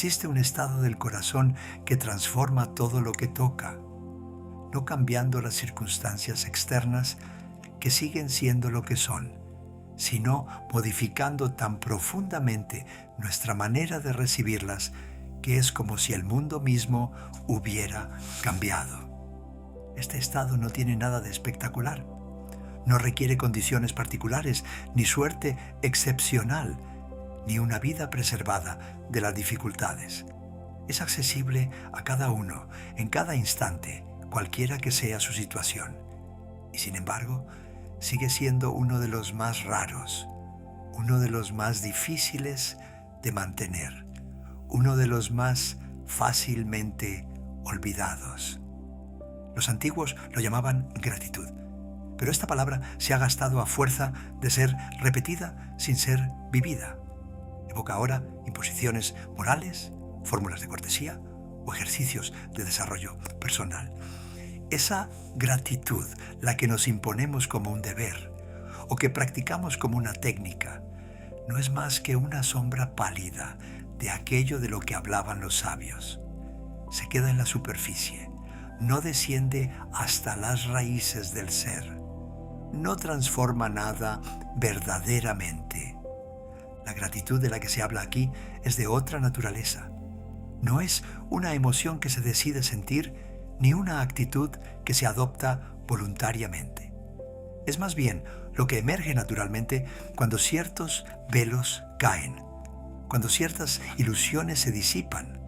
Existe un estado del corazón que transforma todo lo que toca, no cambiando las circunstancias externas que siguen siendo lo que son, sino modificando tan profundamente nuestra manera de recibirlas que es como si el mundo mismo hubiera cambiado. Este estado no tiene nada de espectacular, no requiere condiciones particulares, ni suerte excepcional, ni una vida preservada de las dificultades. Es accesible a cada uno, en cada instante, cualquiera que sea su situación. Y sin embargo, sigue siendo uno de los más raros, uno de los más difíciles de mantener, uno de los más fácilmente olvidados. Los antiguos lo llamaban gratitud, pero esta palabra se ha gastado a fuerza de ser repetida sin ser vivida. Evoca ahora imposiciones morales, fórmulas de cortesía o ejercicios de desarrollo personal. Esa gratitud, la que nos imponemos como un deber o que practicamos como una técnica, no es más que una sombra pálida de aquello de lo que hablaban los sabios. Se queda en la superficie, no desciende hasta las raíces del ser, no transforma nada verdaderamente. La gratitud de la que se habla aquí es de otra naturaleza. No es una emoción que se decide sentir ni una actitud que se adopta voluntariamente. Es más bien lo que emerge naturalmente cuando ciertos velos caen, cuando ciertas ilusiones se disipan,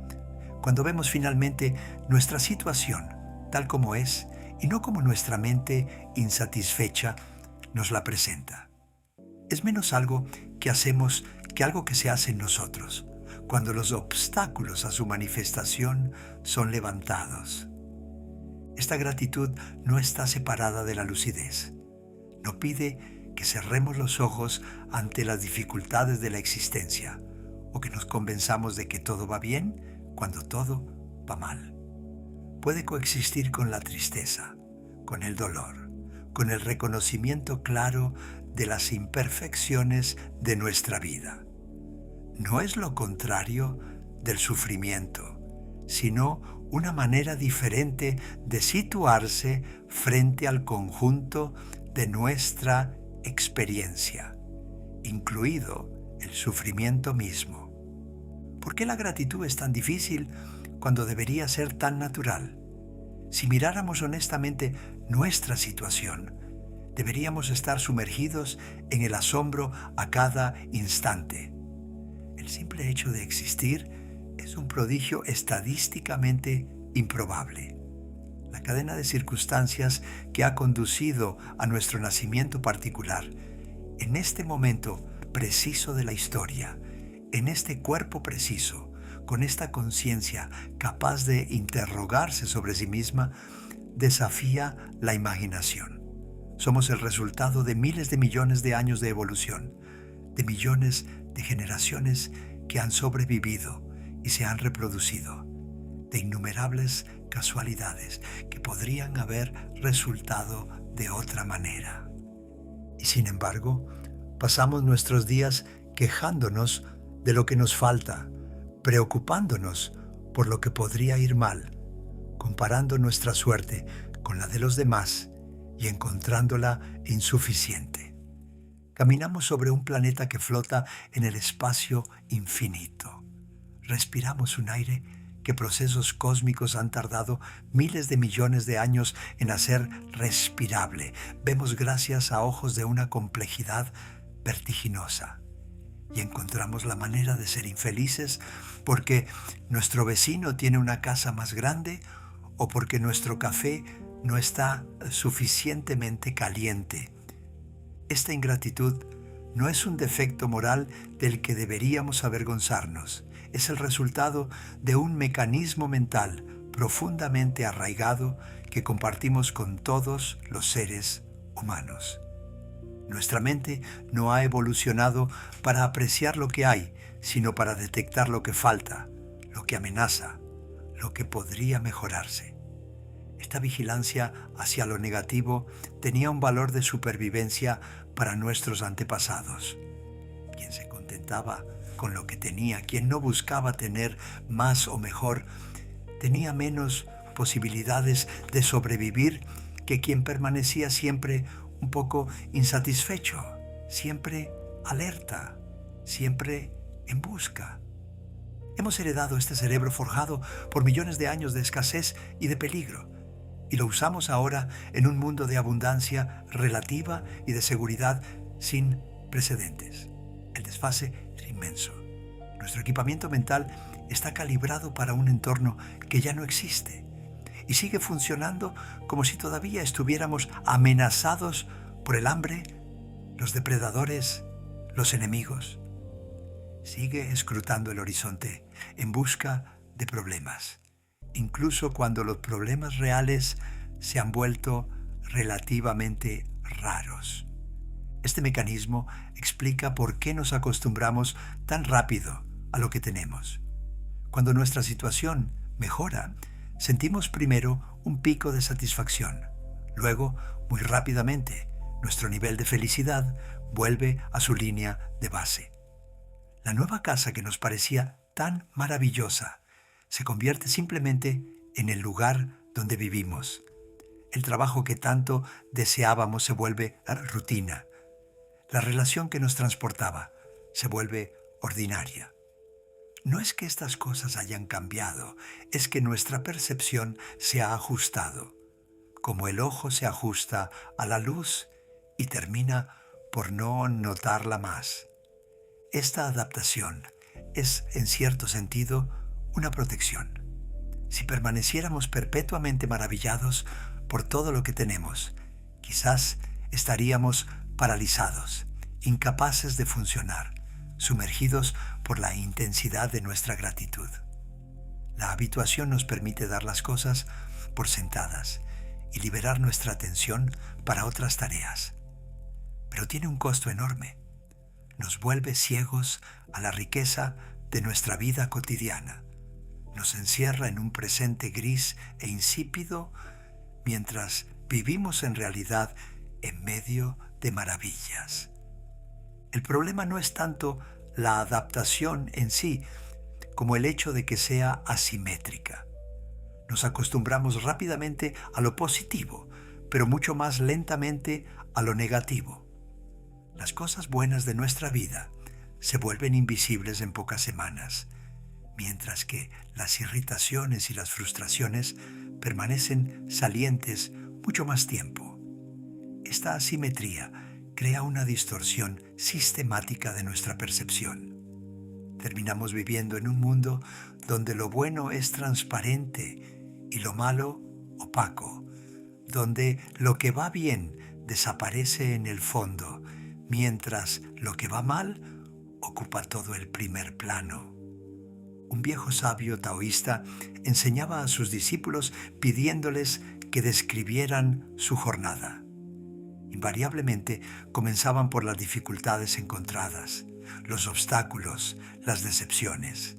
cuando vemos finalmente nuestra situación tal como es y no como nuestra mente insatisfecha nos la presenta. Es menos algo que hacemos que algo que se hace en nosotros, cuando los obstáculos a su manifestación son levantados. Esta gratitud no está separada de la lucidez. No pide que cerremos los ojos ante las dificultades de la existencia o que nos convenzamos de que todo va bien cuando todo va mal. Puede coexistir con la tristeza, con el dolor, con el reconocimiento claro de las imperfecciones de nuestra vida. No es lo contrario del sufrimiento, sino una manera diferente de situarse frente al conjunto de nuestra experiencia, incluido el sufrimiento mismo. ¿Por qué la gratitud es tan difícil cuando debería ser tan natural? Si miráramos honestamente nuestra situación, deberíamos estar sumergidos en el asombro a cada instante. El simple hecho de existir es un prodigio estadísticamente improbable. La cadena de circunstancias que ha conducido a nuestro nacimiento particular, en este momento preciso de la historia, en este cuerpo preciso, con esta conciencia capaz de interrogarse sobre sí misma, desafía la imaginación. Somos el resultado de miles de millones de años de evolución, de millones de generaciones que han sobrevivido y se han reproducido, de innumerables casualidades que podrían haber resultado de otra manera. Y sin embargo, pasamos nuestros días quejándonos de lo que nos falta, preocupándonos por lo que podría ir mal, comparando nuestra suerte con la de los demás y encontrándola insuficiente. Caminamos sobre un planeta que flota en el espacio infinito. Respiramos un aire que procesos cósmicos han tardado miles de millones de años en hacer respirable. Vemos gracias a ojos de una complejidad vertiginosa. Y encontramos la manera de ser infelices porque nuestro vecino tiene una casa más grande o porque nuestro café no está suficientemente caliente. Esta ingratitud no es un defecto moral del que deberíamos avergonzarnos. Es el resultado de un mecanismo mental profundamente arraigado que compartimos con todos los seres humanos. Nuestra mente no ha evolucionado para apreciar lo que hay, sino para detectar lo que falta, lo que amenaza, lo que podría mejorarse. Esta vigilancia hacia lo negativo tenía un valor de supervivencia para nuestros antepasados. Quien se contentaba con lo que tenía, quien no buscaba tener más o mejor, tenía menos posibilidades de sobrevivir que quien permanecía siempre un poco insatisfecho, siempre alerta, siempre en busca. Hemos heredado este cerebro forjado por millones de años de escasez y de peligro, y lo usamos ahora en un mundo de abundancia relativa y de seguridad sin precedentes. El desfase es inmenso. Nuestro equipamiento mental está calibrado para un entorno que ya no existe y sigue funcionando como si todavía estuviéramos amenazados por el hambre, los depredadores, los enemigos. Sigue escrutando el horizonte en busca de problemas, incluso cuando los problemas reales se han vuelto relativamente raros. Este mecanismo explica por qué nos acostumbramos tan rápido a lo que tenemos. Cuando nuestra situación mejora, sentimos primero un pico de satisfacción. Luego, muy rápidamente, nuestro nivel de felicidad vuelve a su línea de base. La nueva casa que nos parecía tan maravillosa se convierte simplemente en el lugar donde vivimos. El trabajo que tanto deseábamos se vuelve rutina. La relación que nos transportaba se vuelve ordinaria. No es que estas cosas hayan cambiado, es que nuestra percepción se ha ajustado, como el ojo se ajusta a la luz y termina por no notarla más. Esta adaptación es, en cierto sentido, una protección. Si permaneciéramos perpetuamente maravillados por todo lo que tenemos, quizás estaríamos paralizados, incapaces de funcionar, sumergidos por la intensidad de nuestra gratitud. La habituación nos permite dar las cosas por sentadas y liberar nuestra atención para otras tareas. Pero tiene un costo enorme. Nos vuelve ciegos a la riqueza de nuestra vida cotidiana. Nos encierra en un presente gris e insípido mientras vivimos en realidad en medio de maravillas. El problema no es tanto la adaptación en sí como el hecho de que sea asimétrica. Nos acostumbramos rápidamente a lo positivo, pero mucho más lentamente a lo negativo. Las cosas buenas de nuestra vida se vuelven invisibles en pocas semanas, mientras que las irritaciones y las frustraciones permanecen salientes mucho más tiempo. Esta asimetría crea una distorsión sistemática de nuestra percepción. Terminamos viviendo en un mundo donde lo bueno es transparente y lo malo opaco, donde lo que va bien desaparece en el fondo, mientras lo que va mal ocupa todo el primer plano. Un viejo sabio taoísta enseñaba a sus discípulos pidiéndoles que describieran su jornada. Invariablemente comenzaban por las dificultades encontradas, los obstáculos, las decepciones.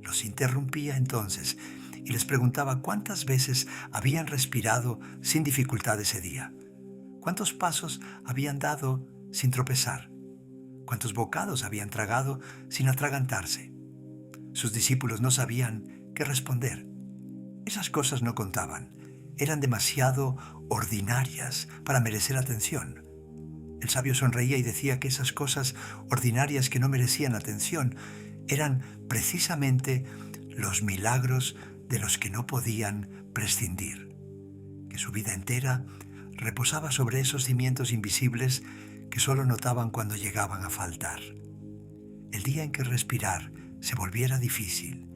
Los interrumpía entonces y les preguntaba cuántas veces habían respirado sin dificultad ese día, cuántos pasos habían dado sin tropezar, cuántos bocados habían tragado sin atragantarse. Sus discípulos no sabían qué responder. Esas cosas no contaban, eran demasiado ordinarias para merecer atención. El sabio sonreía y decía que esas cosas ordinarias que no merecían atención eran precisamente los milagros de los que no podían prescindir, que su vida entera reposaba sobre esos cimientos invisibles que solo notaban cuando llegaban a faltar. El día en que respirar se volviera difícil,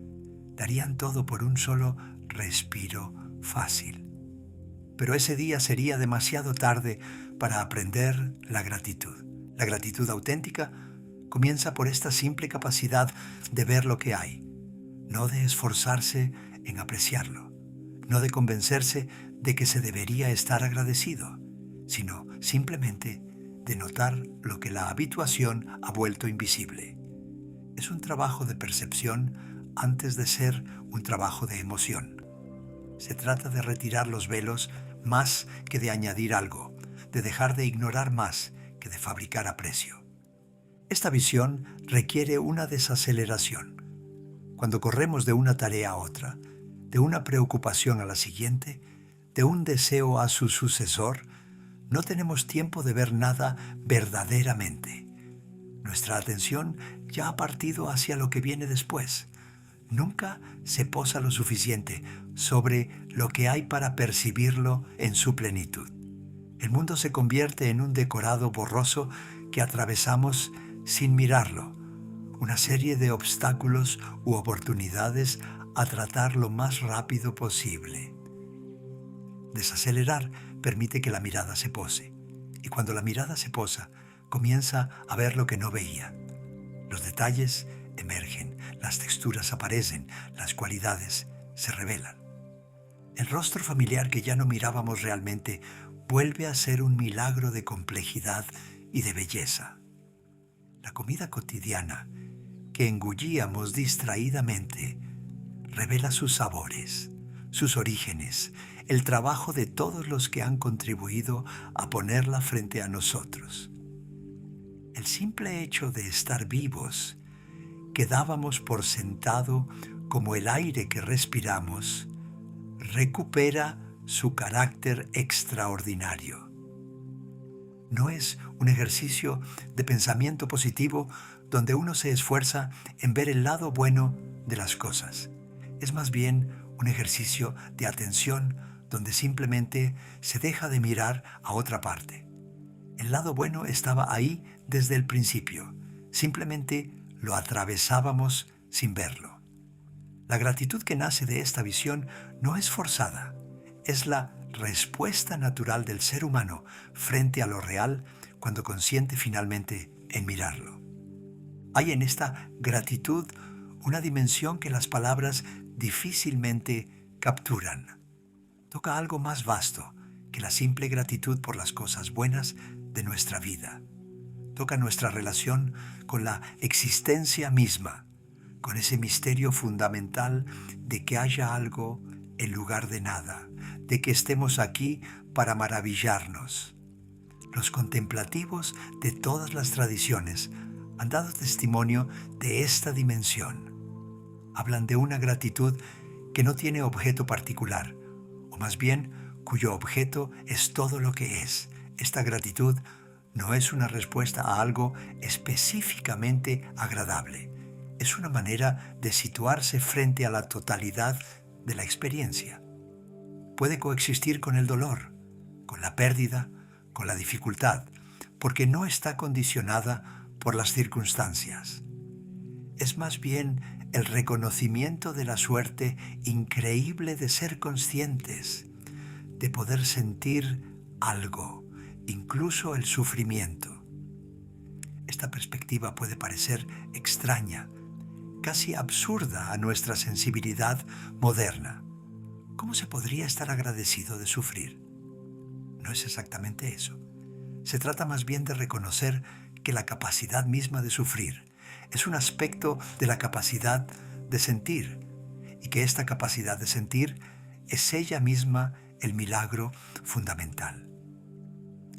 darían todo por un solo respiro fácil. Pero ese día sería demasiado tarde para aprender la gratitud. La gratitud auténtica comienza por esta simple capacidad de ver lo que hay, no de esforzarse en apreciarlo, no de convencerse de que se debería estar agradecido, sino simplemente de notar lo que la habituación ha vuelto invisible. Es un trabajo de percepción antes de ser un trabajo de emoción. Se trata de retirar los velos más que de añadir algo, de dejar de ignorar más que de fabricar aprecio. Esta visión requiere una desaceleración. Cuando corremos de una tarea a otra, de una preocupación a la siguiente, de un deseo a su sucesor, no tenemos tiempo de ver nada verdaderamente. Nuestra atención ya ha partido hacia lo que viene después. Nunca se posa lo suficiente sobre lo que hay para percibirlo en su plenitud. El mundo se convierte en un decorado borroso que atravesamos sin mirarlo, una serie de obstáculos u oportunidades a tratar lo más rápido posible. Desacelerar permite que la mirada se pose, y cuando la mirada se posa, comienza a ver lo que no veía. Los detalles emergen, las texturas aparecen, las cualidades se revelan. El rostro familiar que ya no mirábamos realmente vuelve a ser un milagro de complejidad y de belleza. La comida cotidiana que engullíamos distraídamente revela sus sabores, sus orígenes, el trabajo de todos los que han contribuido a ponerla frente a nosotros. El simple hecho de estar vivos, que dábamos por sentado como el aire que respiramos, recupera su carácter extraordinario. No es un ejercicio de pensamiento positivo donde uno se esfuerza en ver el lado bueno de las cosas. Es más bien un ejercicio de atención donde simplemente se deja de mirar a otra parte. El lado bueno estaba ahí desde el principio, simplemente lo atravesábamos sin verlo. La gratitud que nace de esta visión no es forzada, es la respuesta natural del ser humano frente a lo real cuando consiente finalmente en mirarlo. Hay en esta gratitud una dimensión que las palabras difícilmente capturan. Toca algo más vasto que la simple gratitud por las cosas buenas de nuestra vida. Toca nuestra relación con la existencia misma, con ese misterio fundamental de que haya algo en lugar de nada, de que estemos aquí para maravillarnos. Los contemplativos de todas las tradiciones han dado testimonio de esta dimensión. Hablan de una gratitud que no tiene objeto particular, o más bien cuyo objeto es todo lo que es. Esta gratitud no es una respuesta a algo específicamente agradable. Es una manera de situarse frente a la totalidad de la experiencia. Puede coexistir con el dolor, con la pérdida, con la dificultad, porque no está condicionada por las circunstancias. Es más bien el reconocimiento de la suerte increíble de ser conscientes, de poder sentir algo, incluso el sufrimiento. Esta perspectiva puede parecer extraña, casi absurda a nuestra sensibilidad moderna. ¿Cómo se podría estar agradecido de sufrir? No es exactamente eso. Se trata más bien de reconocer que la capacidad misma de sufrir es un aspecto de la capacidad de sentir, y que esta capacidad de sentir es ella misma el milagro fundamental.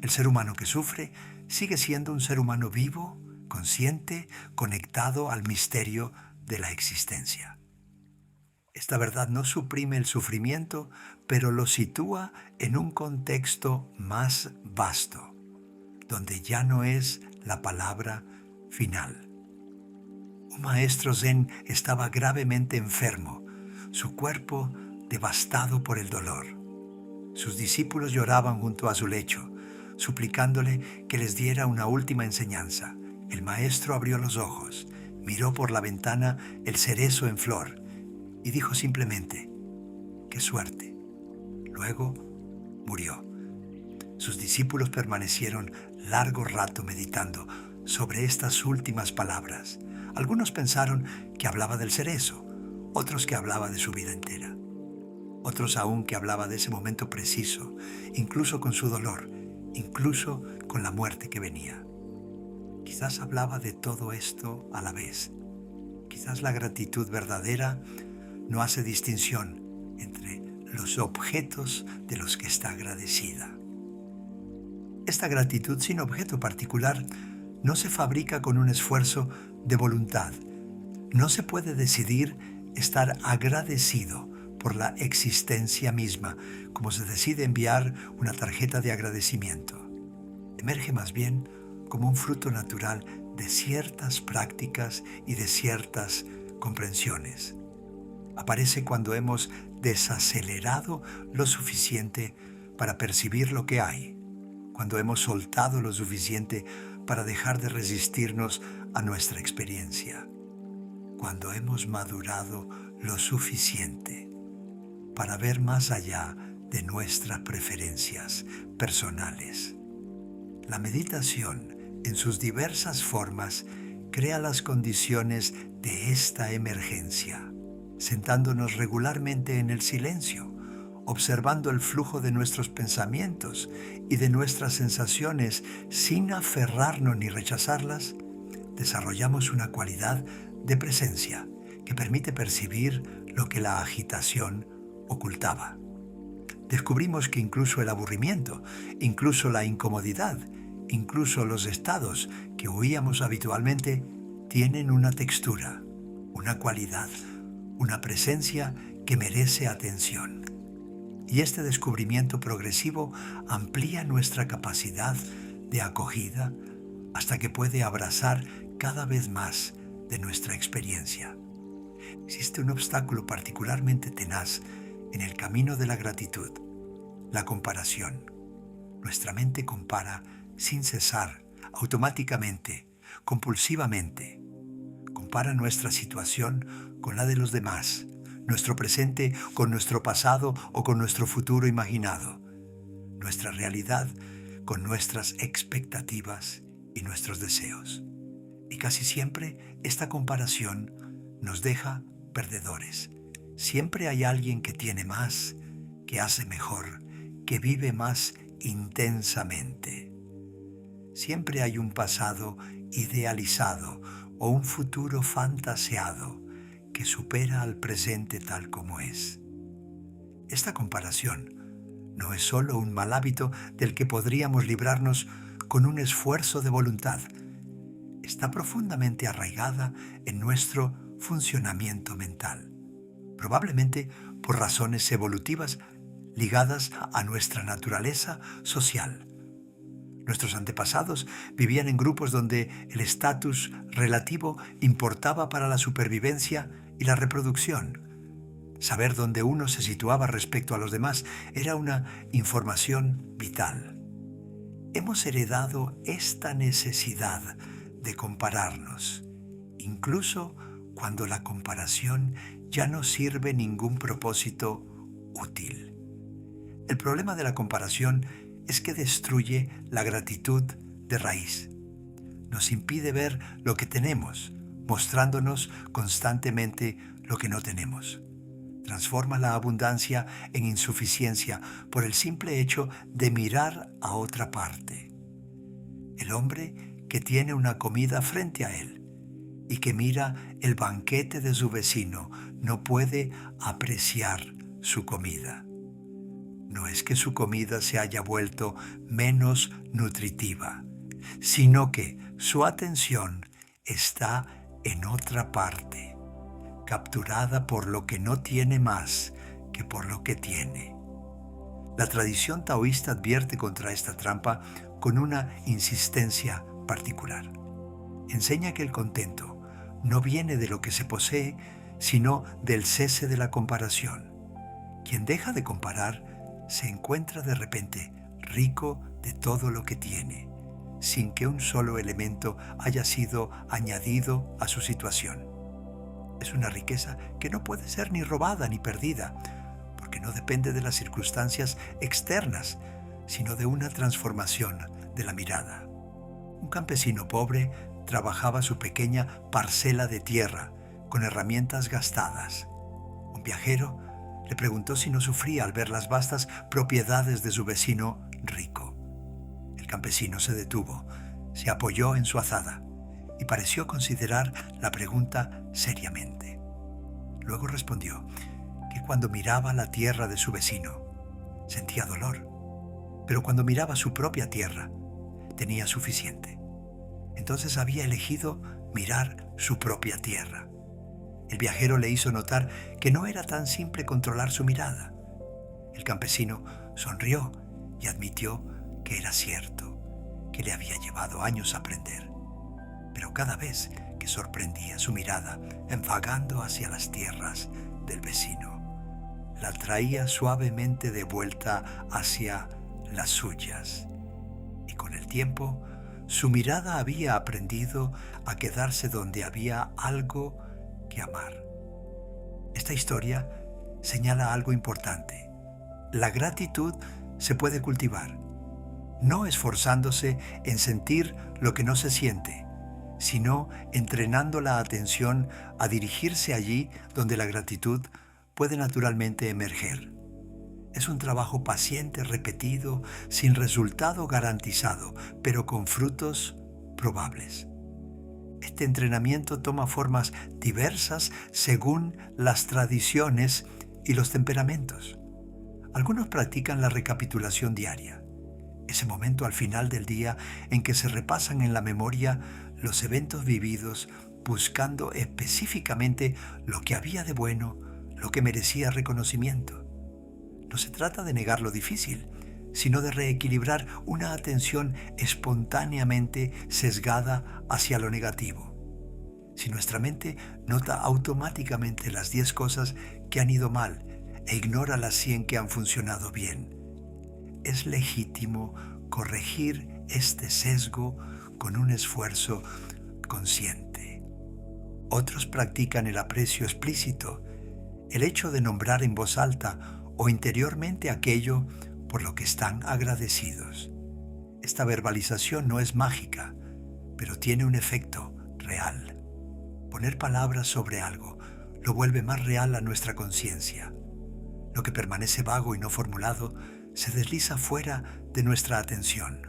El ser humano que sufre sigue siendo un ser humano vivo, consciente, conectado al misterio de la existencia. Esta verdad no suprime el sufrimiento, pero lo sitúa en un contexto más vasto, donde ya no es la palabra final. Un maestro zen estaba gravemente enfermo, su cuerpo devastado por el dolor. Sus discípulos lloraban junto a su lecho, suplicándole que les diera una última enseñanza. El maestro abrió los ojos, miró por la ventana el cerezo en flor y dijo simplemente: ¡qué suerte! Luego murió. Sus discípulos permanecieron largo rato meditando sobre estas últimas palabras. Algunos pensaron que hablaba del cerezo, otros que hablaba de su vida entera, otros aún que hablaba de ese momento preciso, incluso con su dolor, incluso con la muerte que venía. Quizás hablaba de todo esto a la vez. Quizás la gratitud verdadera no hace distinción entre los objetos de los que está agradecida. Esta gratitud sin objeto particular no se fabrica con un esfuerzo de voluntad. No se puede decidir estar agradecido por la existencia misma, como se decide enviar una tarjeta de agradecimiento. Emerge más bien como un fruto natural de ciertas prácticas y de ciertas comprensiones. Aparece cuando hemos desacelerado lo suficiente para percibir lo que hay, cuando hemos soltado lo suficiente para dejar de resistirnos a nuestra experiencia, cuando hemos madurado lo suficiente para ver más allá de nuestras preferencias personales. La meditación, en sus diversas formas, crea las condiciones de esta emergencia, sentándonos regularmente en el silencio, observando el flujo de nuestros pensamientos y de nuestras sensaciones sin aferrarnos ni rechazarlas. Desarrollamos una cualidad de presencia que permite percibir lo que la agitación ocultaba. Descubrimos que incluso el aburrimiento, incluso la incomodidad, incluso los estados que huíamos habitualmente tienen una textura, una cualidad, una presencia que merece atención. Y este descubrimiento progresivo amplía nuestra capacidad de acogida hasta que puede abrazar cada vez más de nuestra experiencia. Existe un obstáculo particularmente tenaz en el camino de la gratitud: la comparación. Nuestra mente compara sin cesar, automáticamente, compulsivamente. Compara nuestra situación con la de los demás, nuestro presente con nuestro pasado o con nuestro futuro imaginado, nuestra realidad con nuestras expectativas y nuestros deseos. Y casi siempre esta comparación nos deja perdedores. Siempre hay alguien que tiene más, que hace mejor, que vive más intensamente. Siempre hay un pasado idealizado o un futuro fantaseado que supera al presente tal como es. Esta comparación no es solo un mal hábito del que podríamos librarnos con un esfuerzo de voluntad. Está profundamente arraigada en nuestro funcionamiento mental, probablemente por razones evolutivas ligadas a nuestra naturaleza social. Nuestros antepasados vivían en grupos donde el estatus relativo importaba para la supervivencia y la reproducción. Saber dónde uno se situaba respecto a los demás era una información vital. Hemos heredado esta necesidad de compararnos, incluso cuando la comparación ya no sirve ningún propósito útil. El problema de la comparación es que destruye la gratitud de raíz. Nos impide ver lo que tenemos, mostrándonos constantemente lo que no tenemos. Transforma la abundancia en insuficiencia por el simple hecho de mirar a otra parte. El hombre que tiene una comida frente a él y que mira el banquete de su vecino no puede apreciar su comida. No es que su comida se haya vuelto menos nutritiva, sino que su atención está en otra parte, capturada por lo que no tiene más que por lo que tiene. La tradición taoísta advierte contra esta trampa con una insistencia particular. Enseña que el contento no viene de lo que se posee, sino del cese de la comparación. Quien deja de comparar se encuentra de repente rico de todo lo que tiene, sin que un solo elemento haya sido añadido a su situación. Es una riqueza que no puede ser ni robada ni perdida, porque no depende de las circunstancias externas, sino de una transformación de la mirada. Un campesino pobre trabajaba su pequeña parcela de tierra con herramientas gastadas. Un viajero le preguntó si no sufría al ver las vastas propiedades de su vecino rico. El campesino se detuvo, se apoyó en su azada y pareció considerar la pregunta seriamente. Luego respondió que cuando miraba la tierra de su vecino sentía dolor, pero cuando miraba su propia tierra tenía suficiente. Entonces había elegido mirar su propia tierra. El viajero le hizo notar que no era tan simple controlar su mirada. El campesino sonrió y admitió que era cierto, que le había llevado años aprender. Pero cada vez que sorprendía su mirada vagando hacia las tierras del vecino, la traía suavemente de vuelta hacia las suyas. Y con el tiempo, su mirada había aprendido a quedarse donde había algo que amar. Esta historia señala algo importante. La gratitud se puede cultivar, no esforzándose en sentir lo que no se siente, sino entrenando la atención a dirigirse allí donde la gratitud puede naturalmente emerger. Es un trabajo paciente, repetido, sin resultado garantizado, pero con frutos probables. Este entrenamiento toma formas diversas según las tradiciones y los temperamentos. Algunos practican la recapitulación diaria, ese momento al final del día en que se repasan en la memoria los eventos vividos, buscando específicamente lo que había de bueno, lo que merecía reconocimiento. No se trata de negar lo difícil, sino de reequilibrar una atención espontáneamente sesgada hacia lo negativo. Si nuestra mente nota automáticamente las 10 cosas que han ido mal e ignora las 100 que han funcionado bien, es legítimo corregir este sesgo con un esfuerzo consciente. Otros practican el aprecio explícito, el hecho de nombrar en voz alta o interiormente aquello por lo que están agradecidos. Esta verbalización no es mágica, pero tiene un efecto real. Poner palabras sobre algo lo vuelve más real a nuestra conciencia. Lo que permanece vago y no formulado se desliza fuera de nuestra atención.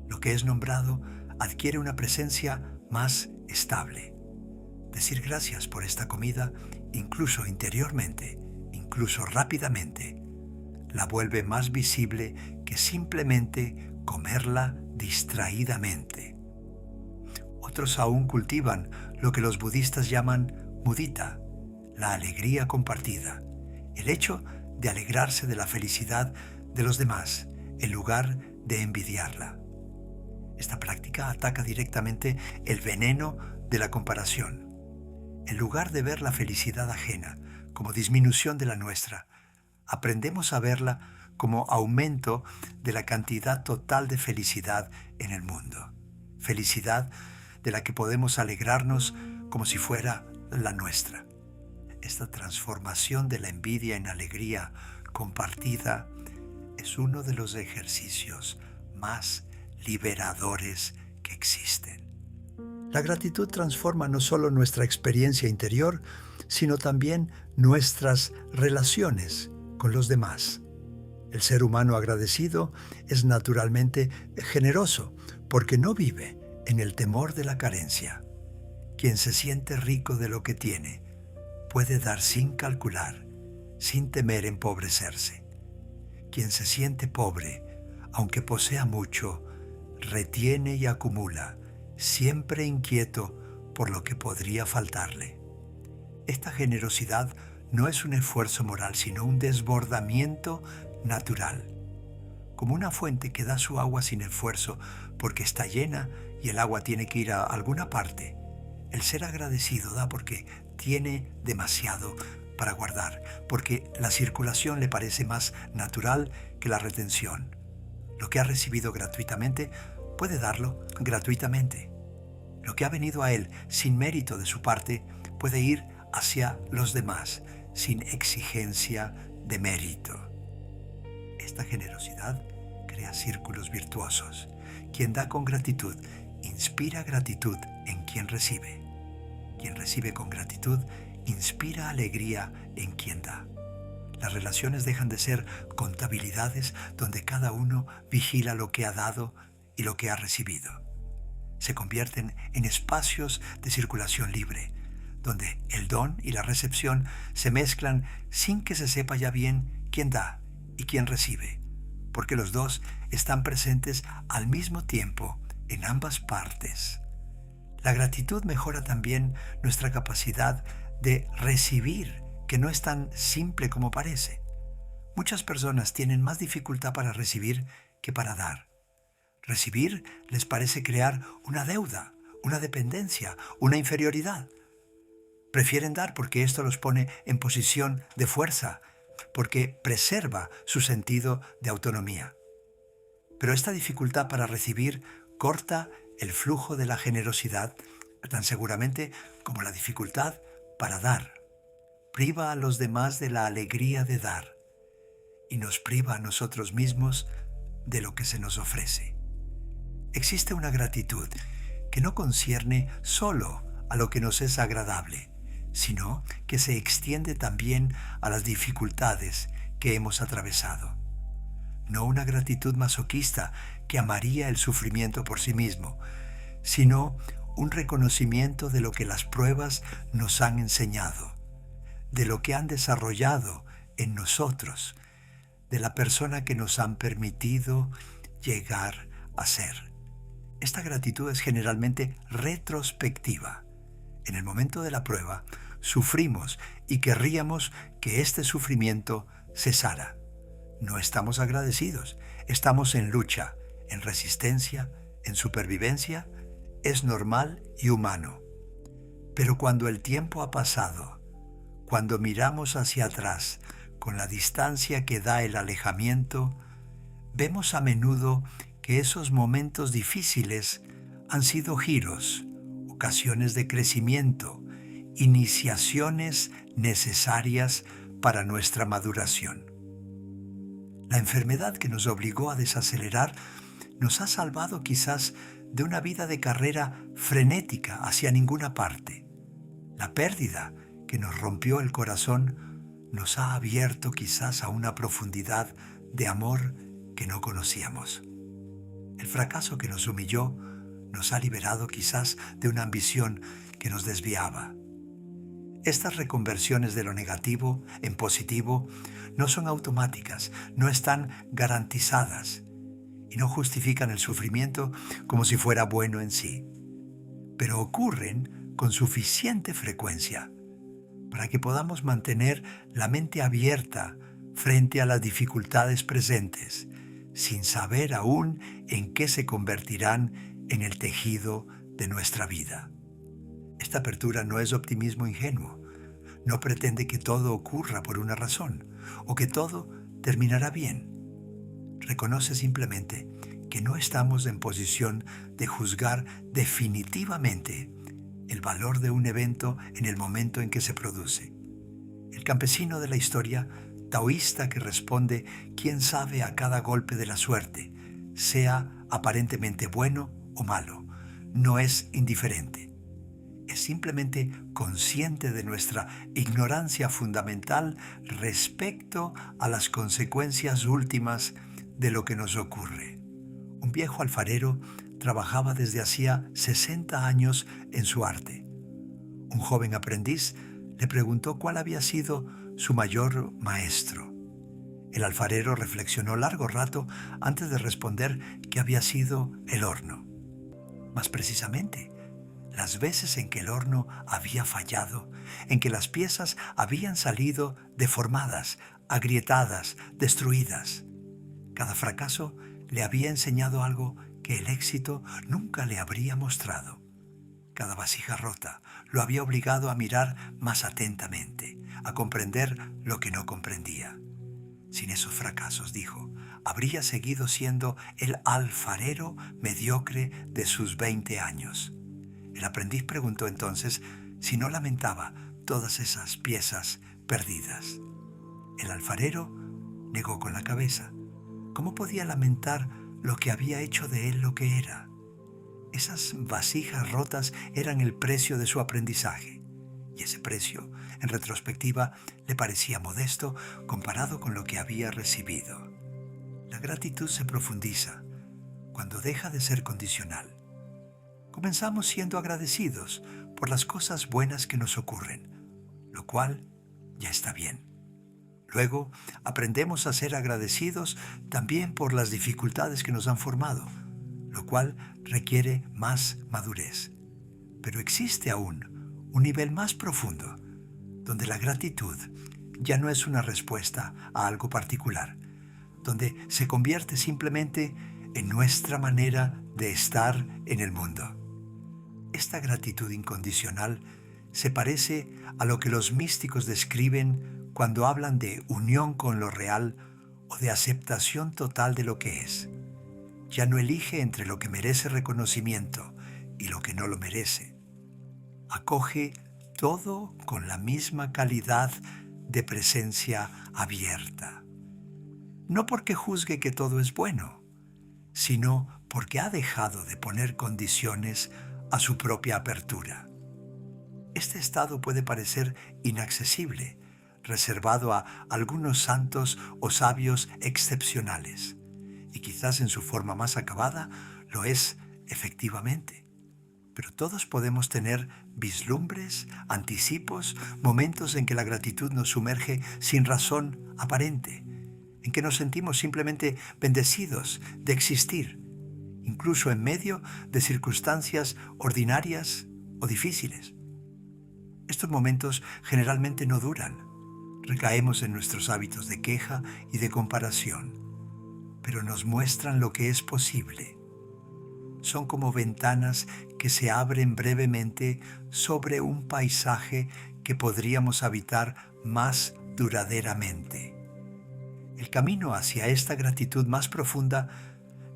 Lo que es nombrado adquiere una presencia más estable. Decir gracias por esta comida, incluso interiormente, incluso rápidamente, la vuelve más visible que simplemente comerla distraídamente. Otros aún cultivan lo que los budistas llaman mudita, la alegría compartida, el hecho de alegrarse de la felicidad de los demás en lugar de envidiarla. Esta práctica ataca directamente el veneno de la comparación. En lugar de ver la felicidad ajena como disminución de la nuestra, aprendemos a verla como aumento de la cantidad total de felicidad en el mundo. Felicidad de la que podemos alegrarnos como si fuera la nuestra. Esta transformación de la envidia en alegría compartida es uno de los ejercicios más liberadores que existen. La gratitud transforma no solo nuestra experiencia interior, sino también nuestras relaciones con los demás. El ser humano agradecido es naturalmente generoso porque no vive en el temor de la carencia. Quien se siente rico de lo que tiene puede dar sin calcular, sin temer empobrecerse. Quien se siente pobre, aunque posea mucho, retiene y acumula, siempre inquieto por lo que podría faltarle. Esta generosidad no es un esfuerzo moral, sino un desbordamiento natural, como una fuente que da su agua sin esfuerzo porque está llena y el agua tiene que ir a alguna parte. El ser agradecido da porque tiene demasiado para guardar, porque la circulación le parece más natural que la retención. Lo que ha recibido gratuitamente puede darlo gratuitamente. Lo que ha venido a él sin mérito de su parte puede ir hacia los demás sin exigencia de mérito. Esta generosidad crea círculos virtuosos. Quien da con gratitud inspira gratitud en quien recibe. Quien recibe con gratitud inspira alegría en quien da. Las relaciones dejan de ser contabilidades donde cada uno vigila lo que ha dado y lo que ha recibido. Se convierten en espacios de circulación libre, donde el don y la recepción se mezclan sin que se sepa ya bien quién da y quién recibe, porque los dos están presentes al mismo tiempo en ambas partes. La gratitud mejora también nuestra capacidad de recibir, que no es tan simple como parece. Muchas personas tienen más dificultad para recibir que para dar. Recibir les parece crear una deuda, una dependencia, una inferioridad. Prefieren dar porque esto los pone en posición de fuerza, porque preserva su sentido de autonomía. Pero esta dificultad para recibir corta el flujo de la generosidad tan seguramente como la dificultad para dar. Priva a los demás de la alegría de dar y nos priva a nosotros mismos de lo que se nos ofrece. Existe una gratitud que no concierne solo a lo que nos es agradable, sino que se extiende también a las dificultades que hemos atravesado. No una gratitud masoquista que amaría el sufrimiento por sí mismo, sino un reconocimiento de lo que las pruebas nos han enseñado, de lo que han desarrollado en nosotros, de la persona que nos han permitido llegar a ser. Esta gratitud es generalmente retrospectiva. En el momento de la prueba, sufrimos y querríamos que este sufrimiento cesara. No estamos agradecidos, estamos en lucha, en resistencia, en supervivencia. Es normal y humano. Pero cuando el tiempo ha pasado, cuando miramos hacia atrás con la distancia que da el alejamiento, vemos a menudo que esos momentos difíciles han sido giros, ocasiones de crecimiento, iniciaciones necesarias para nuestra maduración. La enfermedad que nos obligó a desacelerar nos ha salvado quizás de una vida de carrera frenética hacia ninguna parte. La pérdida que nos rompió el corazón nos ha abierto quizás a una profundidad de amor que no conocíamos. El fracaso que nos humilló nos ha liberado quizás de una ambición que nos desviaba. Estas reconversiones de lo negativo en positivo no son automáticas, no están garantizadas y no justifican el sufrimiento como si fuera bueno en sí, pero ocurren con suficiente frecuencia para que podamos mantener la mente abierta frente a las dificultades presentes, sin saber aún en qué se convertirán en el tejido de nuestra vida. Esta apertura no es optimismo ingenuo, no pretende que todo ocurra por una razón o que todo terminará bien. Reconoce simplemente que no estamos en posición de juzgar definitivamente el valor de un evento en el momento en que se produce. El campesino de la historia taoísta que responde quién sabe a cada golpe de la suerte, sea aparentemente bueno o malo, no es indiferente. Es simplemente consciente de nuestra ignorancia fundamental respecto a las consecuencias últimas de lo que nos ocurre. Un viejo alfarero trabajaba desde hacía 60 años en su arte. Un joven aprendiz le preguntó cuál había sido su mayor maestro. El alfarero reflexionó largo rato antes de responder que había sido el horno. Más precisamente, las veces en que el horno había fallado, en que las piezas habían salido deformadas, agrietadas, destruidas. Cada fracaso le había enseñado algo que el éxito nunca le habría mostrado. Cada vasija rota lo había obligado a mirar más atentamente, a comprender lo que no comprendía. Sin esos fracasos, dijo, habría seguido siendo el alfarero mediocre de sus 20 años. El aprendiz preguntó entonces si no lamentaba todas esas piezas perdidas. El alfarero negó con la cabeza. ¿Cómo podía lamentar lo que había hecho de él lo que era? Esas vasijas rotas eran el precio de su aprendizaje. Y ese precio, en retrospectiva, le parecía modesto comparado con lo que había recibido. La gratitud se profundiza cuando deja de ser condicional. Comenzamos siendo agradecidos por las cosas buenas que nos ocurren, lo cual ya está bien. Luego aprendemos a ser agradecidos también por las dificultades que nos han formado, lo cual requiere más madurez. Pero existe aún un nivel más profundo, donde la gratitud ya no es una respuesta a algo particular, donde se convierte simplemente en nuestra manera de estar en el mundo. Esta gratitud incondicional se parece a lo que los místicos describen cuando hablan de unión con lo real o de aceptación total de lo que es. Ya no elige entre lo que merece reconocimiento y lo que no lo merece. Acoge todo con la misma calidad de presencia abierta. No porque juzgue que todo es bueno, sino porque ha dejado de poner condiciones a su propia apertura. Este estado puede parecer inaccesible, reservado a algunos santos o sabios excepcionales, y quizás en su forma más acabada lo es efectivamente. Pero todos podemos tener vislumbres, anticipos, momentos en que la gratitud nos sumerge sin razón aparente, en que nos sentimos simplemente bendecidos de existir, incluso en medio de circunstancias ordinarias o difíciles. Estos momentos generalmente no duran. Recaemos en nuestros hábitos de queja y de comparación, pero nos muestran lo que es posible. Son como ventanas que se abren brevemente sobre un paisaje que podríamos habitar más duraderamente. El camino hacia esta gratitud más profunda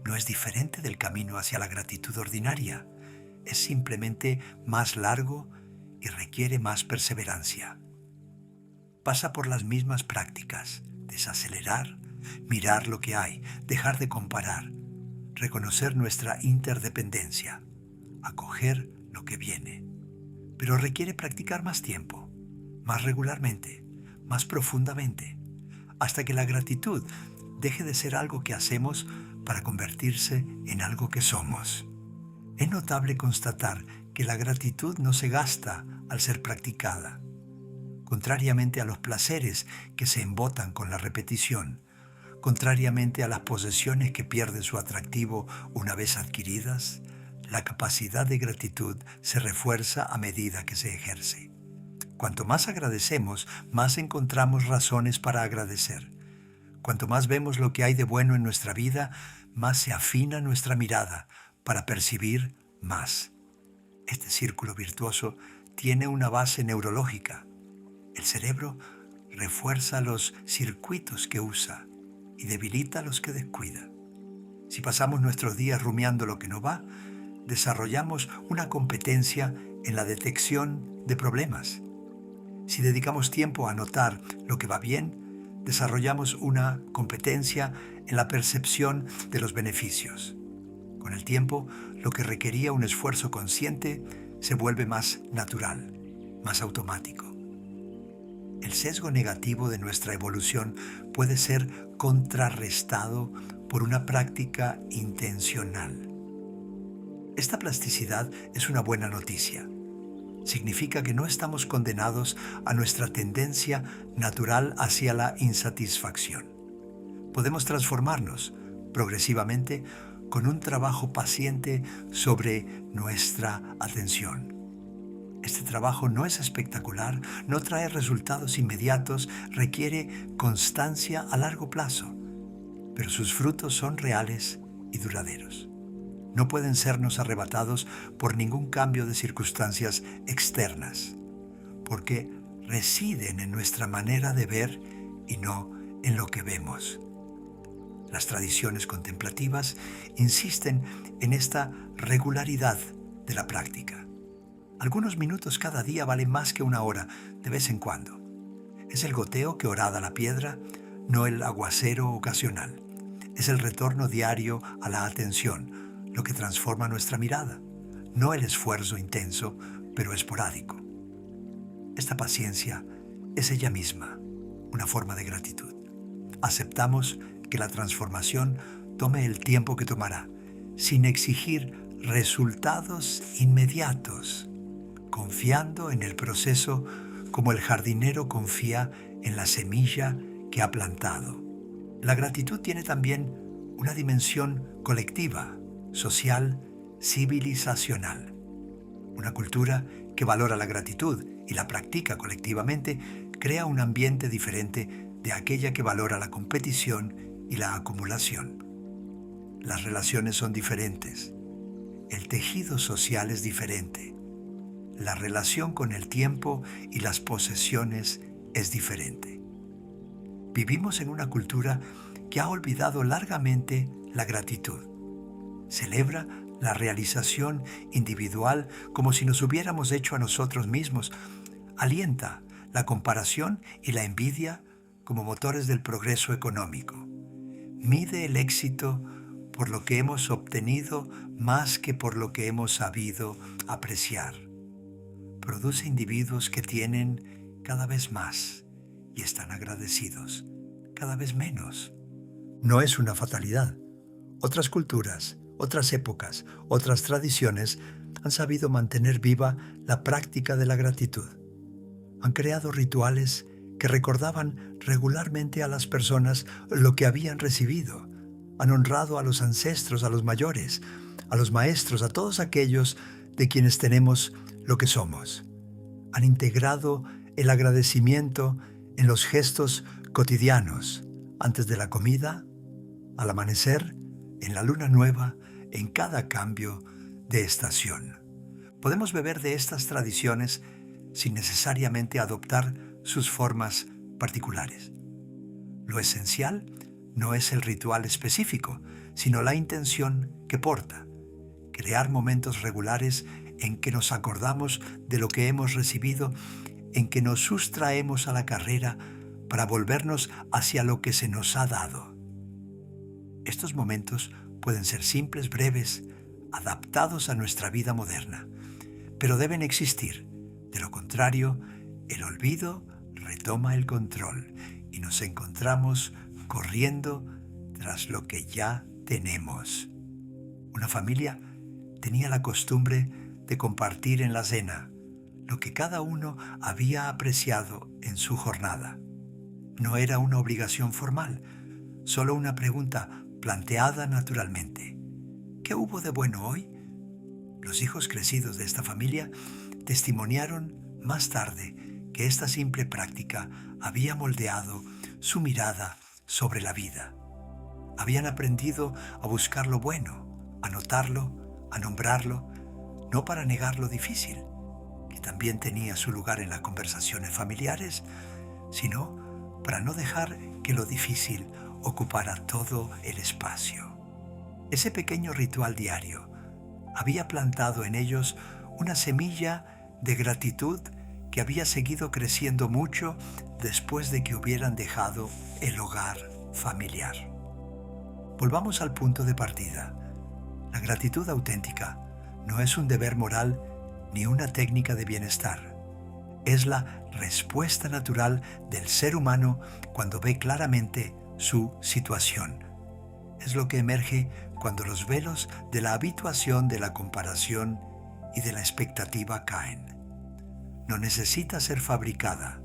no es diferente del camino hacia la gratitud ordinaria. Es simplemente más largo y requiere más perseverancia. Pasa por las mismas prácticas: desacelerar, mirar lo que hay, dejar de comparar, reconocer nuestra interdependencia, acoger lo que viene. Pero requiere practicar más tiempo, más regularmente, más profundamente, hasta que la gratitud deje de ser algo que hacemos para convertirse en algo que somos. Es notable constatar que la gratitud no se gasta al ser practicada. Contrariamente a los placeres que se embotan con la repetición, contrariamente a las posesiones que pierden su atractivo una vez adquiridas, la capacidad de gratitud se refuerza a medida que se ejerce. Cuanto más agradecemos, más encontramos razones para agradecer. Cuanto más vemos lo que hay de bueno en nuestra vida, más se afina nuestra mirada para percibir más. Este círculo virtuoso tiene una base neurológica. El cerebro refuerza los circuitos que usa y debilita los que descuida. Si pasamos nuestros días rumiando lo que no va, desarrollamos una competencia en la detección de problemas. Si dedicamos tiempo a notar lo que va bien, desarrollamos una competencia en la percepción de los beneficios. Con el tiempo, lo que requería un esfuerzo consciente se vuelve más natural, más automático. El sesgo negativo de nuestra evolución puede ser contrarrestado por una práctica intencional. Esta plasticidad es una buena noticia. Significa que no estamos condenados a nuestra tendencia natural hacia la insatisfacción. Podemos transformarnos progresivamente con un trabajo paciente sobre nuestra atención. Este trabajo no es espectacular, no trae resultados inmediatos, requiere constancia a largo plazo, pero sus frutos son reales y duraderos. No pueden sernos arrebatados por ningún cambio de circunstancias externas, porque residen en nuestra manera de ver y no en lo que vemos. Las tradiciones contemplativas insisten en esta regularidad de la práctica. Algunos minutos cada día valen más que una hora de vez en cuando. Es el goteo que horada la piedra, no el aguacero ocasional. Es el retorno diario a la atención, lo que transforma nuestra mirada, no el esfuerzo intenso, pero esporádico. Esta paciencia es ella misma una forma de gratitud. Aceptamos que la transformación tome el tiempo que tomará, sin exigir resultados inmediatos, confiando en el proceso como el jardinero confía en la semilla que ha plantado. La gratitud tiene también una dimensión colectiva, social, civilizacional. Una cultura que valora la gratitud y la practica colectivamente crea un ambiente diferente de aquella que valora la competición y la acumulación. Las relaciones son diferentes. El tejido social es diferente. La relación con el tiempo y las posesiones es diferente. Vivimos en una cultura que ha olvidado largamente la gratitud. Celebra la realización individual como si nos hubiéramos hecho a nosotros mismos. Alienta la comparación y la envidia como motores del progreso económico. Mide el éxito por lo que hemos obtenido más que por lo que hemos sabido apreciar. Produce individuos que tienen cada vez más y están agradecidos cada vez menos. No es una fatalidad. Otras culturas, otras épocas, otras tradiciones han sabido mantener viva la práctica de la gratitud. Han creado rituales que recordaban regularmente a las personas lo que habían recibido. Han honrado a los ancestros, a los mayores, a los maestros, a todos aquellos de quienes tenemos lo que somos. Han integrado el agradecimiento en los gestos cotidianos, antes de la comida, al amanecer, en la luna nueva, en cada cambio de estación. Podemos beber de estas tradiciones sin necesariamente adoptar sus formas particulares. Lo esencial no es el ritual específico, sino la intención que porta. Crear momentos regulares en que nos acordamos de lo que hemos recibido, en que nos sustraemos a la carrera para volvernos hacia lo que se nos ha dado. Estos momentos pueden ser simples, breves, adaptados a nuestra vida moderna, pero deben existir. De lo contrario, el olvido retoma el control y nos encontramos corriendo tras lo que ya tenemos. Una familia tenía la costumbre de compartir en la cena lo que cada uno había apreciado en su jornada. No era una obligación formal, solo una pregunta planteada naturalmente. ¿Qué hubo de bueno hoy? Los hijos crecidos de esta familia testimoniaron más tarde que esta simple práctica había moldeado su mirada sobre la vida. Habían aprendido a buscar lo bueno, a notarlo, a nombrarlo, no para negar lo difícil, que también tenía su lugar en las conversaciones familiares, sino para no dejar que lo difícil ocupara todo el espacio. Ese pequeño ritual diario había plantado en ellos una semilla de gratitud que había seguido creciendo mucho después de que hubieran dejado el hogar familiar. Volvamos al punto de partida. La gratitud auténtica no es un deber moral ni una técnica de bienestar. Es la respuesta natural del ser humano cuando ve claramente su situación. Es lo que emerge cuando los velos de la habituación, de la comparación y de la expectativa caen. No necesita ser fabricada,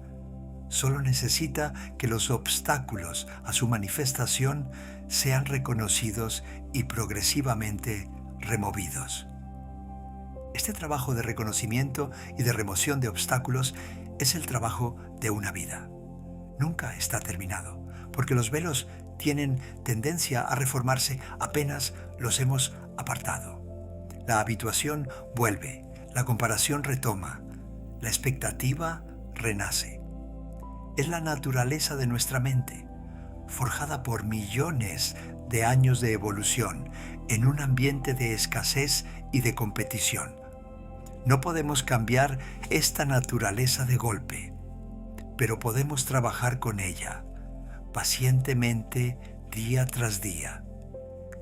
solo necesita que los obstáculos a su manifestación sean reconocidos y progresivamente removidos. Este trabajo de reconocimiento y de remoción de obstáculos es el trabajo de una vida. Nunca está terminado, porque los velos tienen tendencia a reformarse apenas los hemos apartado. La habituación vuelve, la comparación retoma, la expectativa renace. Es la naturaleza de nuestra mente, forjada por millones de años de evolución en un ambiente de escasez y de competición. No podemos cambiar esta naturaleza de golpe, pero podemos trabajar con ella, pacientemente, día tras día.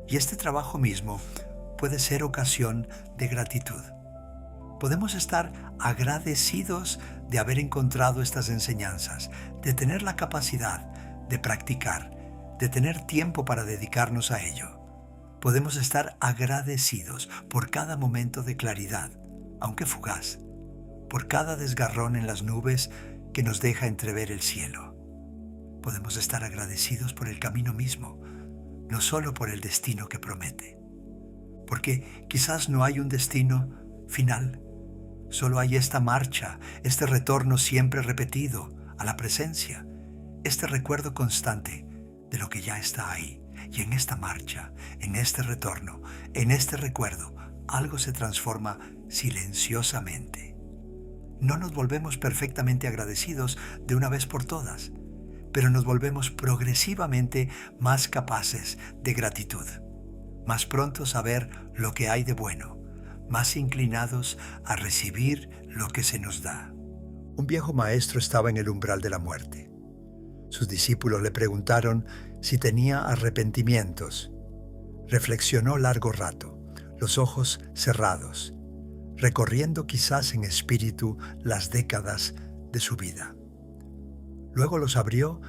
Y este trabajo mismo puede ser ocasión de gratitud. Podemos estar agradecidos de haber encontrado estas enseñanzas, de tener la capacidad de practicar, de tener tiempo para dedicarnos a ello. Podemos estar agradecidos por cada momento de claridad, aunque fugaz, por cada desgarrón en las nubes que nos deja entrever el cielo. Podemos estar agradecidos por el camino mismo, no solo por el destino que promete. Porque quizás no hay un destino final, Solo hay esta marcha, este retorno siempre repetido a la presencia, este recuerdo constante de lo que ya está ahí. Y en esta marcha, en este retorno, en este recuerdo, algo se transforma silenciosamente. No nos volvemos perfectamente agradecidos de una vez por todas, pero nos volvemos progresivamente más capaces de gratitud, más prontos a ver lo que hay de bueno, más inclinados a recibir lo que se nos da. Un viejo maestro estaba en el umbral de la muerte. Sus discípulos le preguntaron si tenía arrepentimientos. Reflexionó largo rato, los ojos cerrados, recorriendo quizás en espíritu las décadas de su vida. Luego los abrió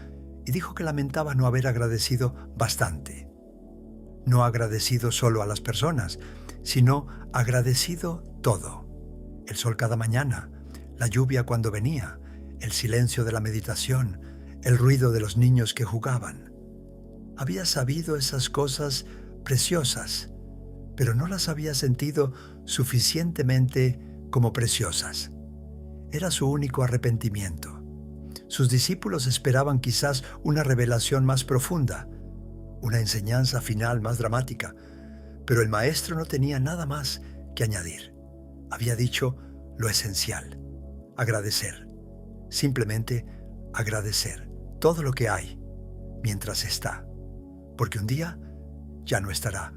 y dijo que lamentaba no haber agradecido bastante. No agradecido solo a las personas, sino agradecido todo. El sol cada mañana, la lluvia cuando venía, el silencio de la meditación, el ruido de los niños que jugaban. Había sabido esas cosas preciosas, pero no las había sentido suficientemente como preciosas. Era su único arrepentimiento. Sus discípulos esperaban quizás una revelación más profunda, una enseñanza final más dramática, pero el maestro no tenía nada más que añadir. Había dicho lo esencial: agradecer, simplemente agradecer todo lo que hay mientras está, porque un día ya no estará,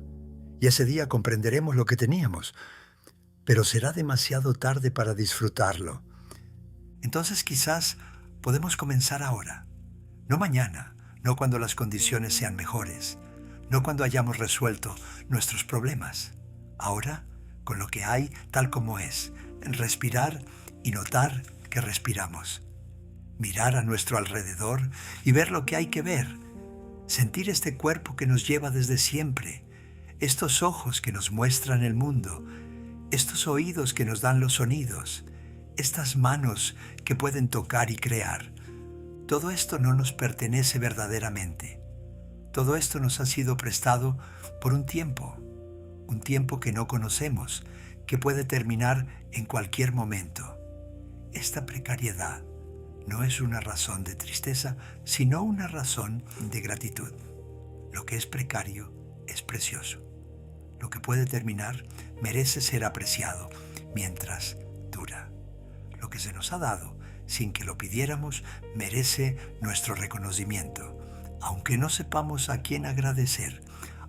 y ese día comprenderemos lo que teníamos, pero será demasiado tarde para disfrutarlo. Entonces quizás podemos comenzar ahora, no mañana, no cuando las condiciones sean mejores, no cuando hayamos resuelto nuestros problemas. Ahora, con lo que hay tal como es, respirar y notar que respiramos. Mirar a nuestro alrededor y ver lo que hay que ver. Sentir este cuerpo que nos lleva desde siempre, estos ojos que nos muestran el mundo, estos oídos que nos dan los sonidos, estas manos que pueden tocar y crear. Todo esto no nos pertenece verdaderamente. Todo esto nos ha sido prestado por un tiempo que no conocemos, que puede terminar en cualquier momento. Esta precariedad no es una razón de tristeza, sino una razón de gratitud. Lo que es precario es precioso. Lo que puede terminar merece ser apreciado mientras dura. Lo que se nos ha dado, sin que lo pidiéramos, merece nuestro reconocimiento, aunque no sepamos a quién agradecer,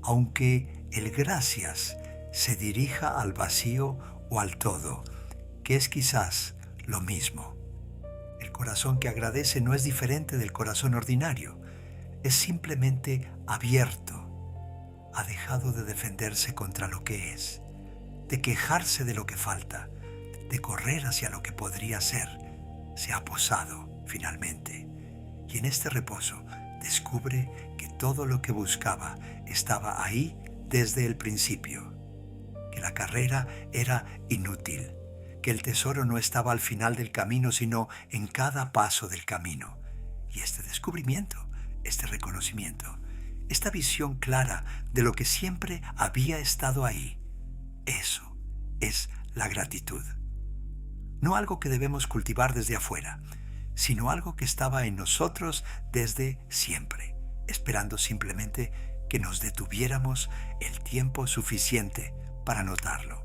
aunque el gracias se dirija al vacío o al todo, que es quizás lo mismo. El corazón que agradece no es diferente del corazón ordinario, es simplemente abierto. Ha dejado de defenderse contra lo que es, de quejarse de lo que falta, de correr hacia lo que podría ser. Se ha posado finalmente, y en este reposo descubre que todo lo que buscaba estaba ahí desde el principio, que la carrera era inútil, que el tesoro no estaba al final del camino, sino en cada paso del camino. Y este descubrimiento, este reconocimiento, esta visión clara de lo que siempre había estado ahí, eso es la gratitud. No algo que debemos cultivar desde afuera, sino algo que estaba en nosotros desde siempre, esperando simplemente que nos detuviéramos el tiempo suficiente para notarlo.